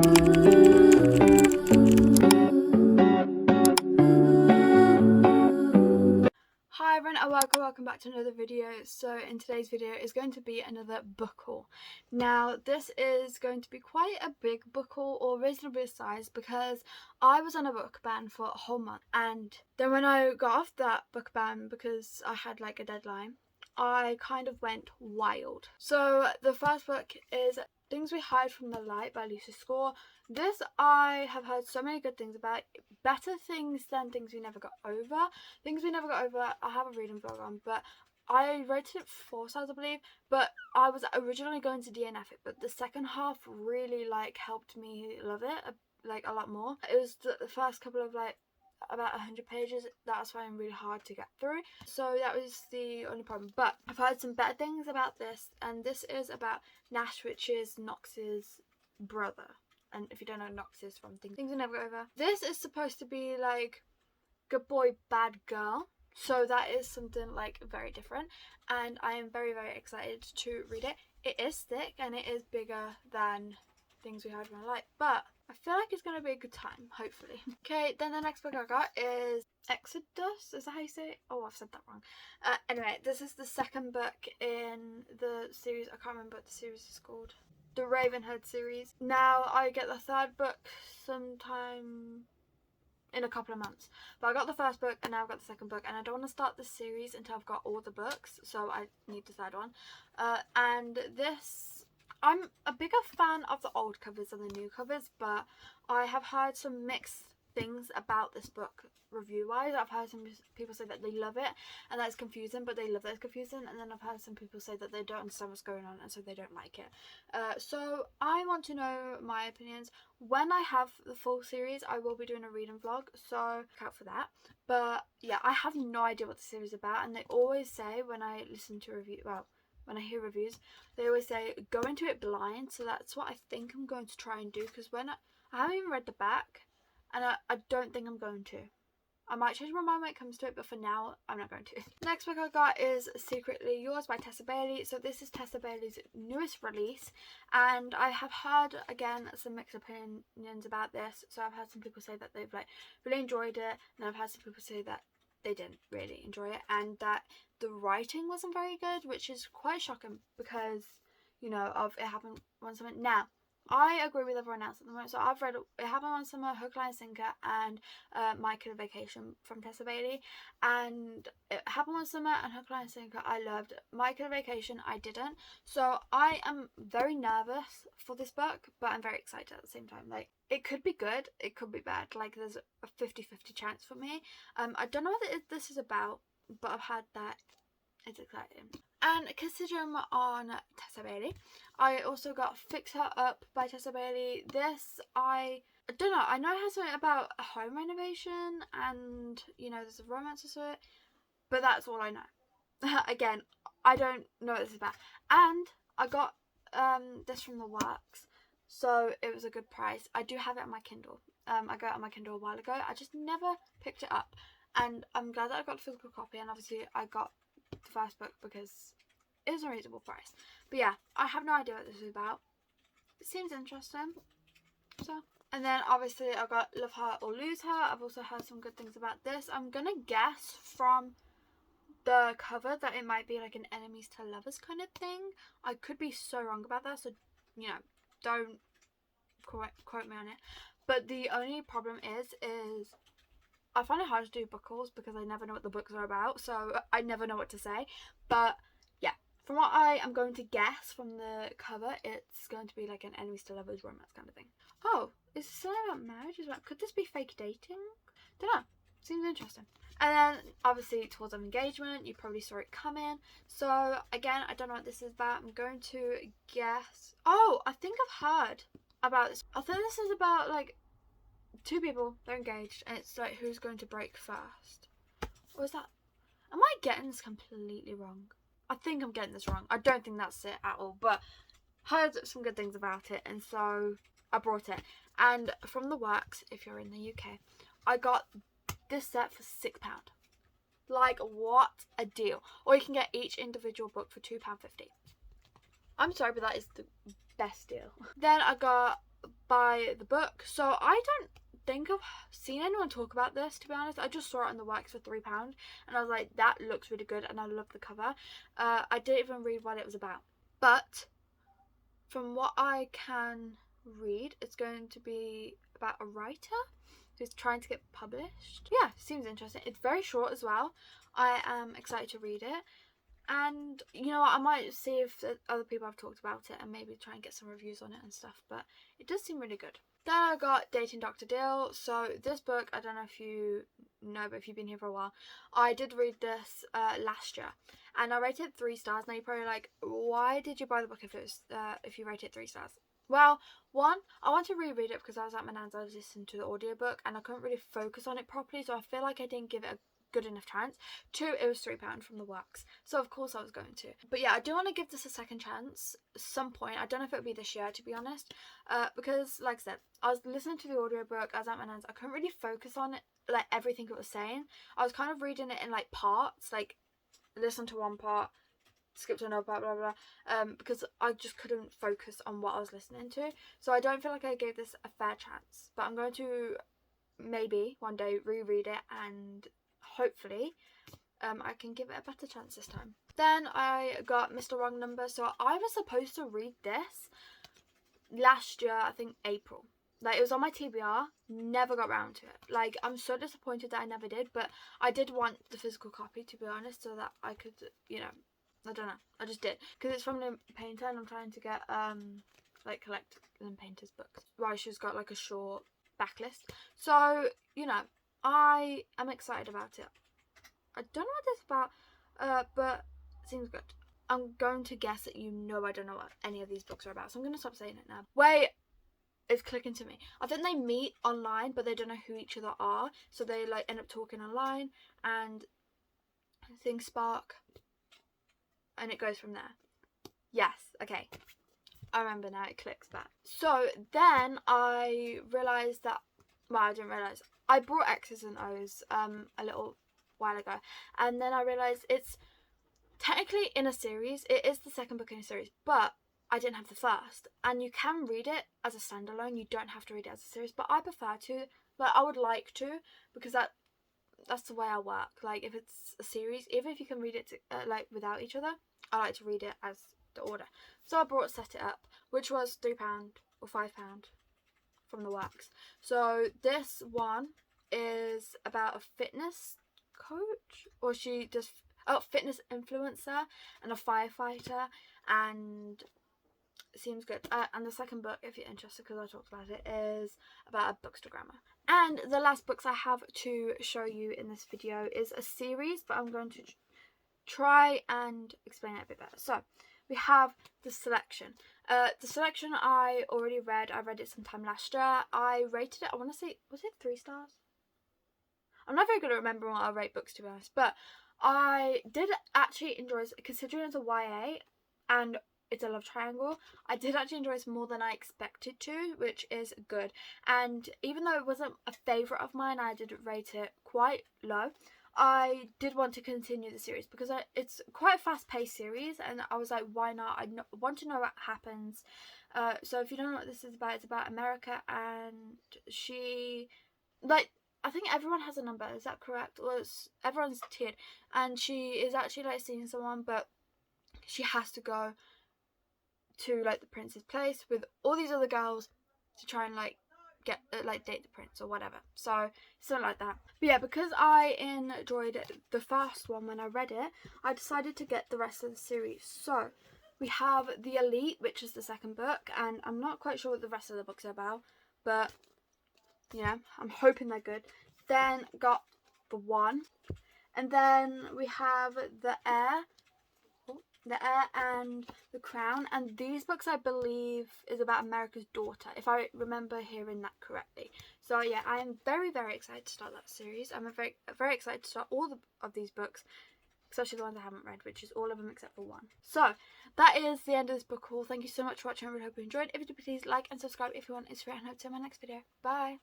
Hi everyone and welcome back to another video. So in today's video is going to be another book haul. Now this is going to be quite a big book haul, or reasonably sized, because I was on a book ban for a whole month, and then when I got off that book ban because I had like a deadline, I kind of went wild. So the first book is Things We Hide from the Light by Lucy Score. This I have heard so many good things about. Better things than Things We Never Got Over. Things We Never Got Over I have a reading vlog on, but I rated it 4 stars I believe, but I was originally going to DNF it, but the second half really like helped me love it like a lot more. It was the first couple of like about 100 pages that's why I'm really hard to get through, so that was the only problem. But I've heard some better things about this, and this is about Nash, which is Nox's brother. And if you don't know, Nox is from Things We Never Got Over. This is supposed to be like good boy, bad girl, so that is something like very different, and I am very excited to read it. It is thick and it is bigger than Things We Hide from the Light, but I feel like it's going to be a good time, hopefully. Okay, then the next book I got is Exodus, is that how you say it? Oh, I've said that wrong. Anyway, this is the second book in the series. I can't remember what the series is called. The Ravenhood series. Now I get the third book sometime in a couple of months, but I got the first book and now I've got the second book, and I don't want to start the series until I've got all the books, so I need the third one. And this, I'm a bigger fan of the old covers than the new covers, but I have heard some mixed things about this book review wise. I've heard some people say that they love it and that it's confusing, but they love that it's confusing, and then I've heard some people say that they don't understand what's going on and so they don't like it. So I want to know my opinions. When I have the full series I will be doing a reading vlog, so look out for that. But yeah, I have no idea what the series is about, and they always say when I listen to when I hear reviews, they always say go into it blind, so that's what I think I'm going to try and do, because when I haven't even read the back, and I don't think I'm going to. I might change my mind when it comes to it, but for now, I'm not going to. Next book I got is Secretly Yours by Tessa Bailey. So this is Tessa Bailey's newest release, and I have heard, again, some mixed opinions about this. So I've had some people say that they've like really enjoyed it, and I've had some people say that they didn't really enjoy it, and that the writing wasn't very good, which is quite shocking because, you know, of It Happened One Summer. Now, I agree with everyone else at the moment. So I've read It Happened One Summer, Hook, Line, Sinker, and My Killer Vacation from Tessa Bailey. And It Happened One Summer and Hook, Line, Sinker I loved. My Killer Vacation I didn't. So I am very nervous for this book, but I'm very excited at the same time. Like, it could be good, it could be bad. Like, there's a 50-50 chance for me. I don't know what this is about, but I've had that. It's exciting. And considering I'm on Tessa Bailey, I also got Fix Her Up by Tessa Bailey. This, I don't know, I know it has something about a home renovation and, you know, there's a romance to it, but that's all I know. Again, I don't know what this is about. And I got this from the works, so it was a good price. I do have it on my Kindle. I got it on my Kindle a while ago. I just never picked it up, and I'm glad that I got a physical copy, and obviously I got the first book because it was a reasonable price. But yeah, I have no idea what this is about. It seems interesting. So, and then obviously I got Love Her or Lose Her. I've also heard some good things about this. I'm gonna guess from the cover that it might be like an enemies to lovers kind of thing. I could be so wrong about that, so, you know, don't quote me on it. But the only problem is I find it hard to do book hauls because I never know what the books are about, so I never know what to say. But yeah, from what I am going to guess from the cover, it's going to be like an enemies to lovers romance kind of thing. Oh, is this something about marriage as well? Could this be fake dating? Don't know. Seems interesting. And then obviously Towards of Engagement, you probably saw it coming. So again, I don't know what this is about. I'm going to guess. Oh, I think I've heard about this. I think this is about like two people, they're engaged, and it's like who's going to break first. Or is that, am I getting this completely wrong? I think I'm getting this wrong. I don't think that's it at all, but heard some good things about it, and so I brought it. And from the works, if you're in the UK, I got this set for £6. Like, what a deal. Or you can get each individual book for £2.50. I'm sorry, but that is the best deal. Then I got buy the book. So I don't think I've seen anyone talk about this, to be honest. I just saw it on the works for £3 and I was like, that looks really good, and I love the cover. I didn't even read what it was about, but from what I can read, it's going to be about a writer who's trying to get published. Yeah, seems interesting. It's very short as well. I am excited to read it. And you know what, I might see if other people have talked about it and maybe try and get some reviews on it and stuff, but it does seem really good. Then I got Dating Dr. Dill. So this book, I don't know if you know, but if you've been here for a while, I did read this last year, and I rated it 3 stars. Now you're probably like, why did you buy the book if you rate it 3 stars? Well, one, I want to reread it because I was at my nan's, I was listening to the audiobook and I couldn't really focus on it properly, so I feel like I didn't give it a good enough chance. 2, it was £3 from the works, so of course I was going to. But yeah, I do want to give this a second chance at some point. I don't know if it would be this year, to be honest, because like I said, I was listening to the audiobook, I was at my nan's, I couldn't really focus on it, like everything it was saying. I was kind of reading it in like parts, like listen to one part, skip to another part, blah blah, because I just couldn't focus on what I was listening to. So I don't feel like I gave this a fair chance, but I'm going to maybe one day reread it and hopefully I can give it a better chance this time. Then I got Mr. Wrong Number. So I was supposed to read this last year, I think April. Like, it was on my TBR, never got round to it. Like, I'm so disappointed that I never did, but I did want the physical copy, to be honest, so that I could, you know, I don't know, I just did. Because it's from the painter and I'm trying to get, like, collect Lynn Painter's books. Right, she's got, like, a short backlist. So, you know, I am excited about it. I don't know what this is about, but it seems good. I'm going to guess that you know I don't know what any of these books are about, so I'm going to stop saying it now. Wait, it's clicking to me. I think they meet online, but they don't know who each other are, so they like end up talking online, and things spark, and it goes from there. Yes, okay. I remember now, it clicks back. So then I realised that, well, I didn't realise, I brought X's and O's a little while ago, and then I realised it's technically in a series. It is the second book in a series, but I didn't have the first, and you can read it as a standalone. You don't have to read it as a series, but I prefer to. Like, I would like to, because that's the way I work. Like, if it's a series, even if you can read it like without each other, I like to read it as the order. So I brought Set It Up, which was £3 or £5 from the works. So this one is about a fitness coach, or she does fitness influencer and a firefighter, and it seems good. And the second book, if you're interested, because I talked about it, is about a bookstagrammer. And the last books I have to show you in this video is a series, but I'm going to try and explain it a bit better. So we have The Selection. The Selection I already read. I read it sometime last year. I rated it, I want to say, was it 3 stars? I'm not very good at remembering what I rate books, to be honest, but I did actually enjoy it, considering it's a YA and it's a love triangle. I did actually enjoy it more than I expected to, which is good. And even though it wasn't a favourite of mine, I did rate it quite low. I did want to continue the series because it's quite a fast-paced series, and I was like, why not? I want to know what happens. So if you don't know what this is about, it's about America, and she, like, I think everyone has a number, is that correct? Or everyone's tiered, and she is actually like seeing someone, but she has to go to like the prince's place with all these other girls to try and like get like date the prince or whatever. So something like that. But yeah, because I enjoyed the first one when I read it, I decided to get the rest of the series. So we have The Elite, which is the second book, and I'm not quite sure what the rest of the books are about, but you know, I'm hoping they're good. Then got The One, and then we have The Heir and The Crown, and these books I believe is about America's daughter, if I remember hearing that correctly. So yeah, I am very, very excited to start that series. I'm very, very excited to start all of these books, especially the ones I haven't read, which is all of them except for one. So that is the end of this book haul. Thank you so much for watching. I really hope you enjoyed. If you did, please like and subscribe if you want. And I hope to see you in my next video. Bye.